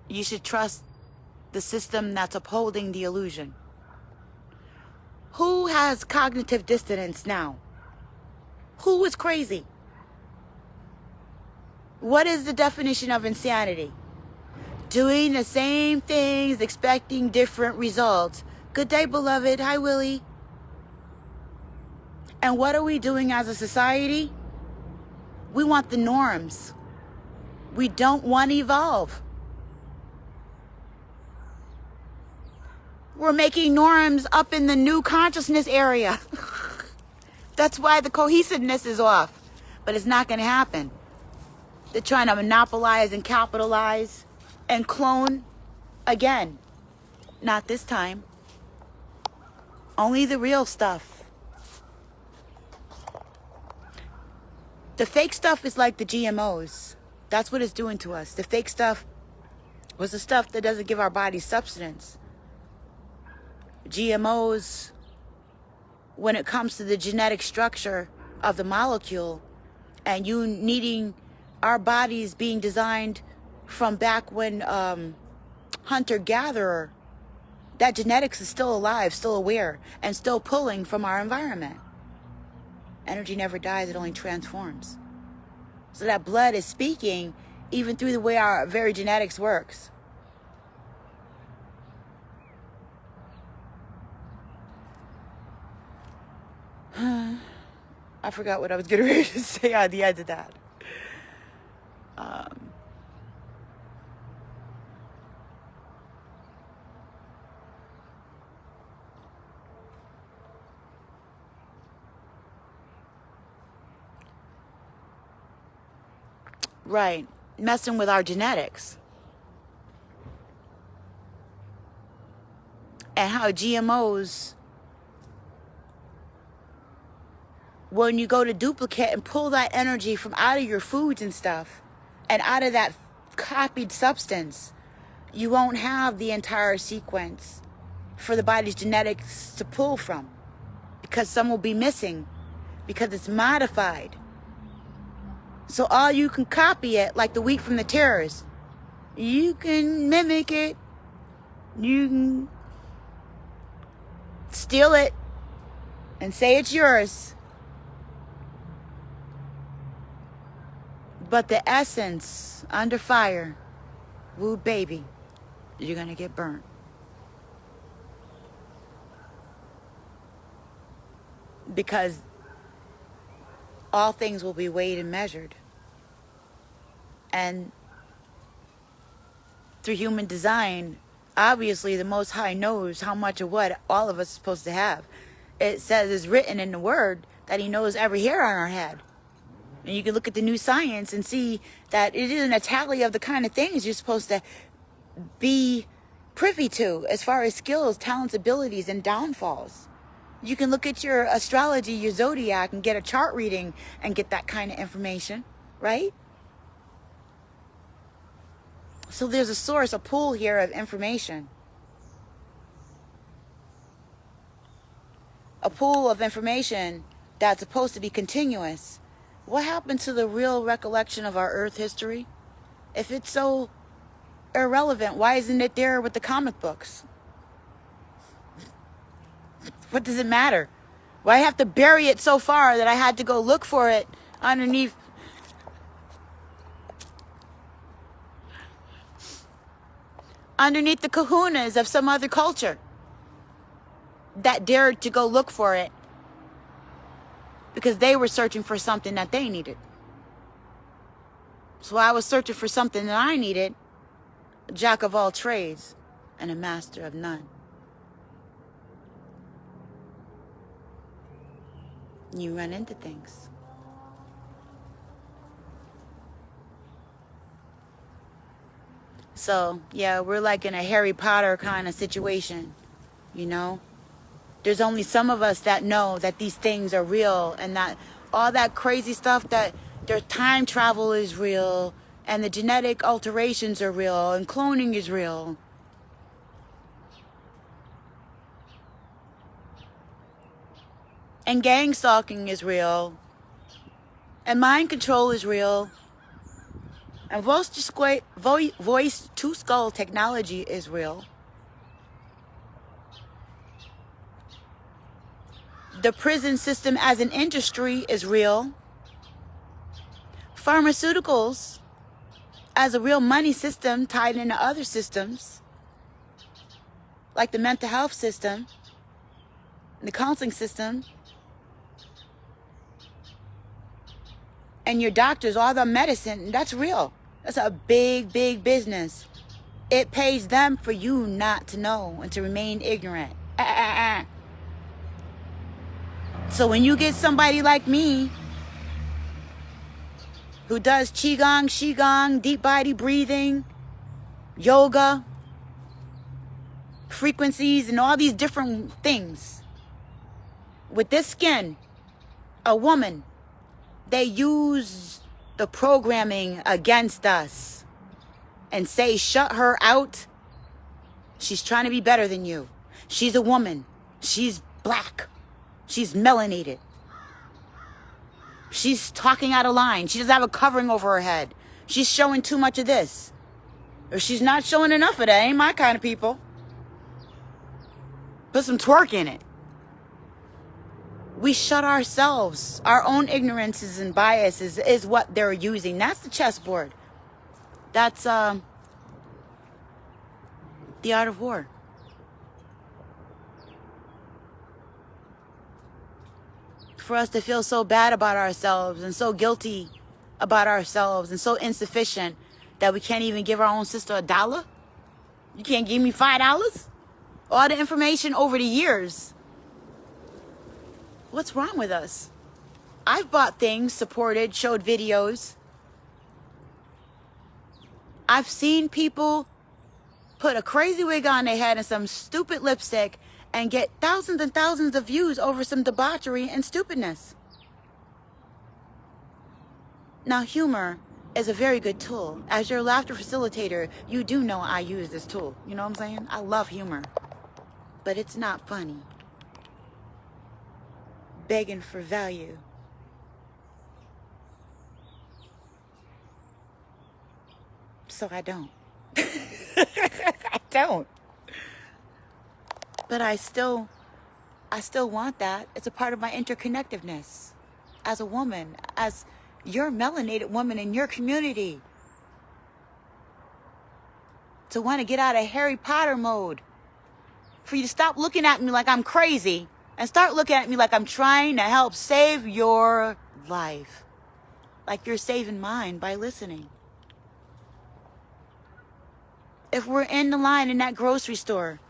you should trust the system that's upholding the illusion. Who has cognitive dissonance now? Who is crazy? What is the definition of insanity? Doing the same things, expecting different results. Good day, beloved. Hi, Willie. And what are we doing as a society? We want the norms. We don't want to evolve. We're making norms up in the new consciousness area. That's why the cohesiveness is off. But it's not going to happen. They're trying to monopolize and capitalize and clone again. Not this time. Only the real stuff. The fake stuff is like the GMOs. That's what it's doing to us. The fake stuff was the stuff that doesn't give our bodies substance. GMOs, when it comes to the genetic structure of the molecule, and you needing our bodies being designed from back when hunter-gatherer, that genetics is still alive, still aware, and still pulling from our environment. Energy never dies, it only transforms. So that blood is speaking even through the way our very genetics works. I forgot what I was getting ready to say on the end of that. Right. Messing with our genetics. And how GMOs, when you go to duplicate and pull that energy from out of your foods and stuff, and out of that copied substance, you won't have the entire sequence for the body's genetics to pull from. Because some will be missing. Because it's modified. So all you can copy it, like the wheat from the tares. You can mimic it. You can steal it and say it's yours. But the essence, under fire, woo baby, you're going to get burnt. Because all things will be weighed and measured. And through human design, obviously the Most High knows how much of what all of us are supposed to have. It says, it's written in the Word that He knows every hair on our head. And you can look at the new science and see that it isn't a tally of the kind of things you're supposed to be privy to as far as skills, talents, abilities, and downfalls. You can look at your astrology, your zodiac, and get a chart reading and get that kind of information, right? So there's a source, a pool here of information. A pool of information that's supposed to be continuous. What happened to the real recollection of our Earth history? If it's so irrelevant, why isn't it there with the comic books? What does it matter? Why have to bury it so far that I had to go look for it underneath? Underneath the kahunas of some other culture that dared to go look for it because they were searching for something that they needed. So I was searching for something that I needed, a jack of all trades and a master of none. You run into things. So, yeah, we're like in a Harry Potter kind of situation, you know? There's only some of us that know that these things are real and that all that crazy stuff, that their time travel is real and the genetic alterations are real and cloning is real. And gang stalking is real. And mind control is real. And voice to skull technology is real. The prison system as an industry is real. Pharmaceuticals as a real money system tied into other systems, like the mental health system, the counseling system, and your doctors, all the medicine, that's real. That's a big, big business. It pays them for you not to know and to remain ignorant. So when you get somebody like me who does qigong, deep body breathing, yoga, frequencies, and all these different things, with this skin, a woman, they use the programming against us and say, shut her out. She's trying to be better than you. She's a woman. She's black. She's melanated. She's talking out of line. She doesn't have a covering over her head. She's showing too much of this. Or she's not showing enough of that. Ain't my kind of people. Put some twerk in it. We shut ourselves. Our own ignorances and biases is what they're using. That's the chessboard. That's the art of war. For us to feel so bad about ourselves and so guilty about ourselves and so insufficient that we can't even give our own sister $1? You can't give me $5? All the information over the years. What's wrong with us? I've bought things, supported, showed videos. I've seen people put a crazy wig on their head and some stupid lipstick and get thousands and thousands of views over some debauchery and stupidness. Now, humor is a very good tool. As your laughter facilitator, you do know I use this tool. You know what I'm saying? I love humor. But it's not funny. Begging for value. So I don't. I don't. But I still want that. It's a part of my interconnectedness as a woman, as your melanated woman in your community. To want to get out of Harry Potter mode. For you to stop looking at me like I'm crazy and start looking at me like I'm trying to help save your life. Like you're saving mine by listening. If we're in the line in that grocery store,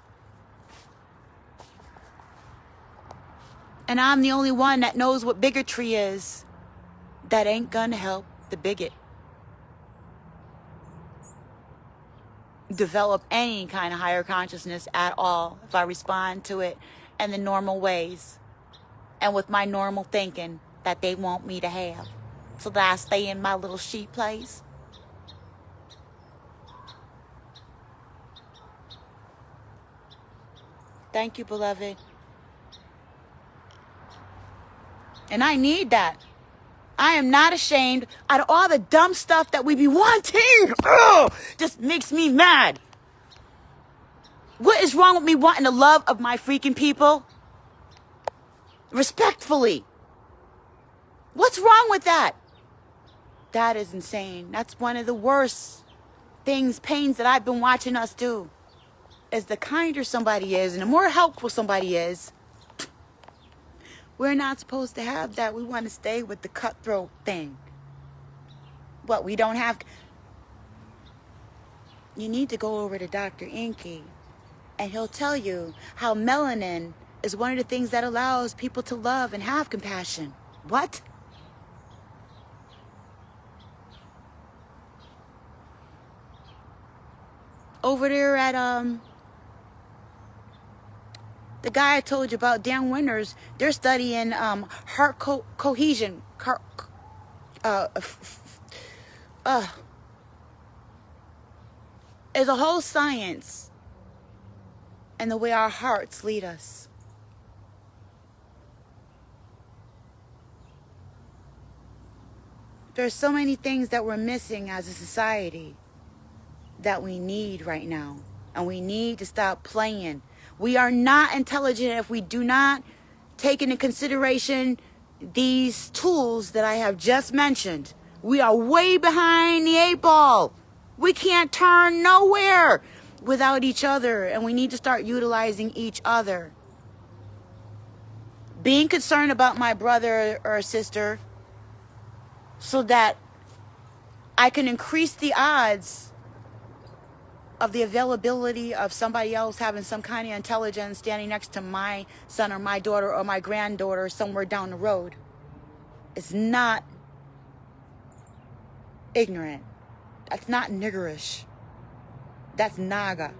and I'm the only one that knows what bigotry is, that ain't gonna help the bigot develop any kind of higher consciousness at all if I respond to it in the normal ways and with my normal thinking that they want me to have, so that I stay in my little sheep place. Thank you, beloved. And I need that. I am not ashamed. Out of all the dumb stuff that we be wanting, just makes me mad. What is wrong with me wanting the love of my freaking people? Respectfully. What's wrong with that? That is insane. That's one of the worst things, pains that I've been watching us do. Is the kinder somebody is and the more helpful somebody is, we're not supposed to have that. We want to stay with the cutthroat thing. What, we don't have... You need to go over to Dr. Inky, and he'll tell you how melanin is one of the things that allows people to love and have compassion. What? Over there at, the guy I told you about, Dan Winters, they're studying heart cohesion. It's a whole science and the way our hearts lead us. There's so many things that we're missing as a society that we need right now. And we need to stop playing. We are not intelligent if we do not take into consideration these tools that I have just mentioned. We are way behind the 8 ball. We can't turn nowhere without each other. And we need to start utilizing each other. Being concerned about my brother or sister so that I can increase the odds of the availability of somebody else having some kind of intelligence standing next to my son or my daughter or my granddaughter somewhere down the road. It's not ignorant. That's not niggerish. That's naga.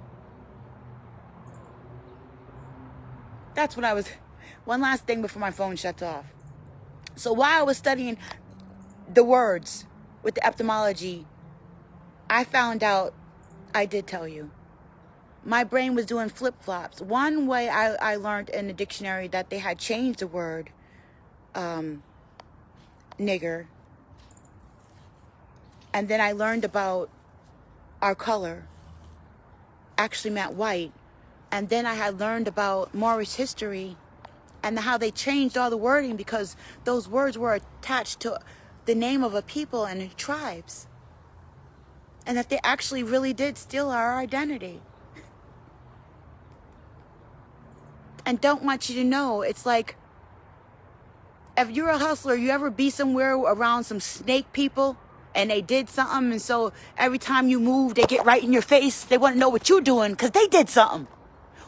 That's what I was... One last thing before my phone shuts off. So while I was studying the words with the etymology, I found out, I did tell you, my brain was doing flip-flops. One way I learned in the dictionary that they had changed the word nigger. And then I learned about our color actually meant white. And then I had learned about Moorish history and how they changed all the wording because those words were attached to the name of a people and tribes. And that they actually really did steal our identity. And don't want you to know, it's like, if you're a hustler, you ever be somewhere around some snake people and they did something, and so every time you move, they get right in your face. They want to know what you're doing because they did something.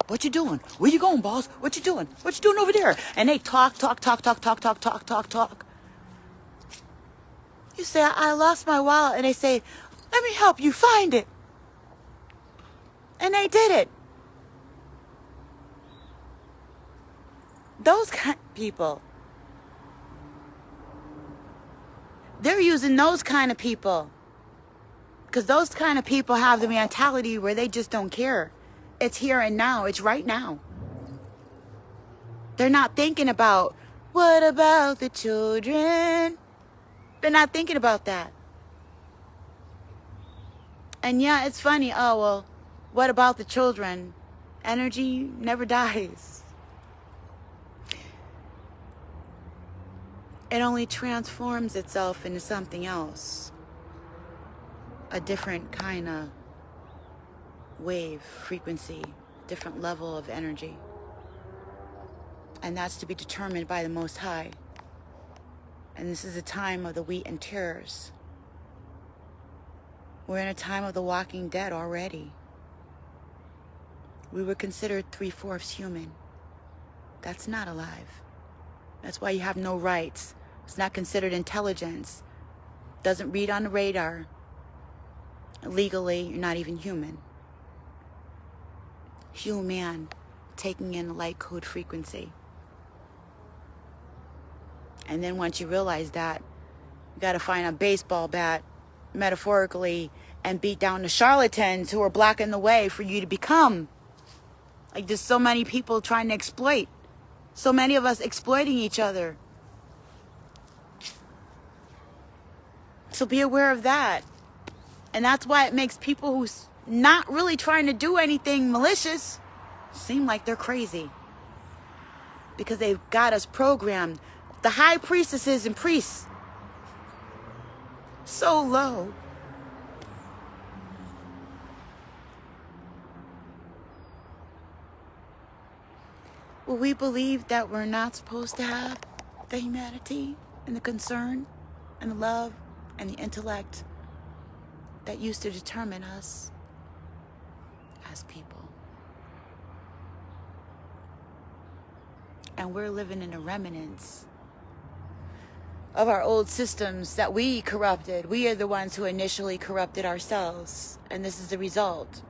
What you doing? Where you going, boss? What you doing? What you doing over there? And they talk. You say, I lost my wallet. And they say, let me help you find it. And they did it. Those kind of people. They're using those kind of people. Because those kind of people have the mentality where they just don't care. It's here and now. It's right now. They're not thinking about, what about the children? They're not thinking about that. And yeah, it's funny. Oh, well, what about the children? Energy never dies. It only transforms itself into something else. A different kind of wave, frequency, different level of energy. And that's to be determined by the Most High. And this is a time of the wheat and tares. We're in a time of the walking dead already. We were considered 3/4 human. That's not alive. That's why you have no rights. It's not considered intelligence. Doesn't read on the radar. Legally, you're not even human. Human, taking in the light code frequency. And then once you realize that, you got to find a baseball bat, metaphorically, and beat down the charlatans who are blocking the way for you to become. Like, there's so many people trying to exploit. So many of us exploiting each other. So be aware of that. And that's why it makes people who's not really trying to do anything malicious seem like they're crazy. Because they've got us programmed. The high priestesses and priests. So low. Will we believe that we're not supposed to have the humanity and the concern and the love and the intellect that used to determine us as people? And we're living in the remnants of our old systems that we corrupted. We are the ones who initially corrupted ourselves. And this is the result.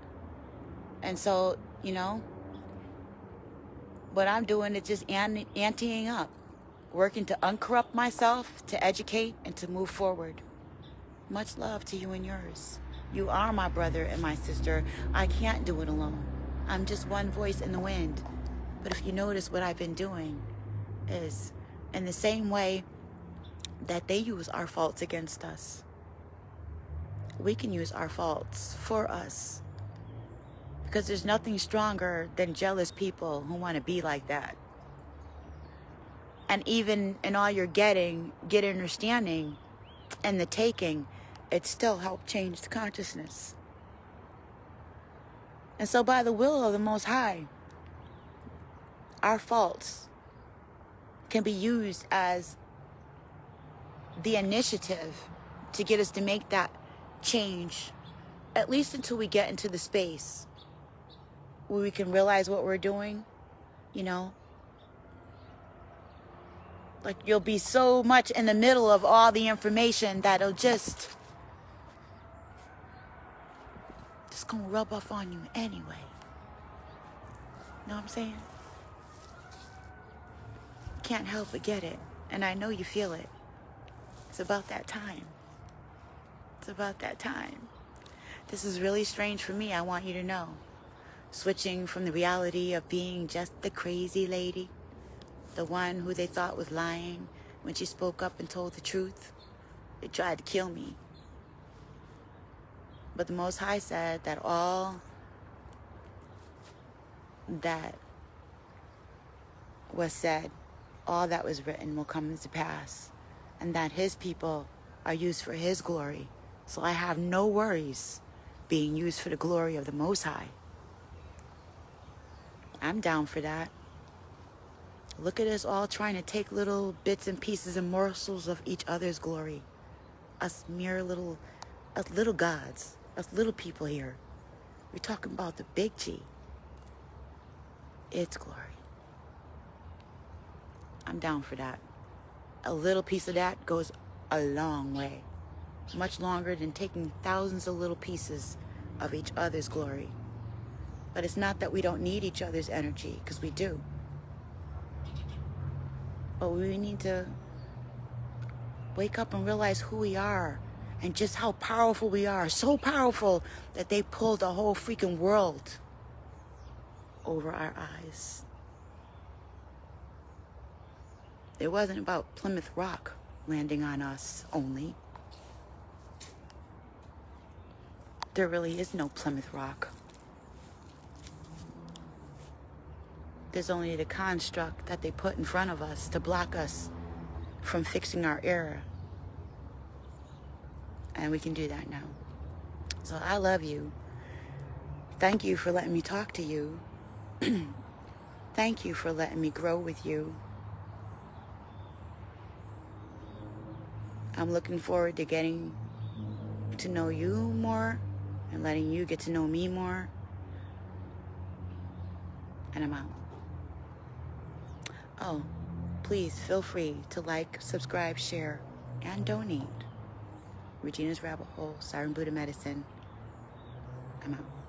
And so, you know, what I'm doing is just anteing up. Working to uncorrupt myself, to educate, and to move forward. Much love to you and yours. You are my brother and my sister. I can't do it alone. I'm just one voice in the wind. But if you notice, what I've been doing is, in the same way that they use our faults against us. We can use our faults for us. Because there's nothing stronger than jealous people who want to be like that. And even in all you're getting, get understanding, and the taking, it still helped change the consciousness. And so by the will of the Most High, our faults can be used as the initiative to get us to make that change, at least until we get into the space where we can realize what we're doing, you know? Like, you'll be so much in the middle of all the information that it'll just gonna rub off on you anyway. Know what I'm saying? Can't help but get it. And I know you feel it. It's about that time. It's about that time. This is really strange for me, I want you to know. Switching from the reality of being just the crazy lady, the one who they thought was lying when she spoke up and told the truth. They tried to kill me. But the Most High said that all that was said, all that was written will come to pass, and that His people are used for His glory. So I have no worries being used for the glory of the Most High. I'm down for that. Look at us all trying to take little bits and pieces and morsels of each other's glory. Us little gods, us little people here. We're talking about the big G. Its glory. I'm down for that. A little piece of that goes a long way. Much longer than taking thousands of little pieces of each other's glory. But it's not that we don't need each other's energy, because we do. But we need to wake up and realize who we are and just how powerful we are. So powerful that they pulled the whole freaking world over our eyes. It wasn't about Plymouth Rock landing on us only. There really is no Plymouth Rock. There's only the construct that they put in front of us to block us from fixing our error. And we can do that now. So I love you. Thank you for letting me talk to you. Thank you for letting me grow with you. I'm looking forward to getting to know you more and letting you get to know me more. And I'm out. Oh, please feel free to like, subscribe, share, and donate. Regina's Rabbit Hole, Siren Buddha Medicine. I'm out.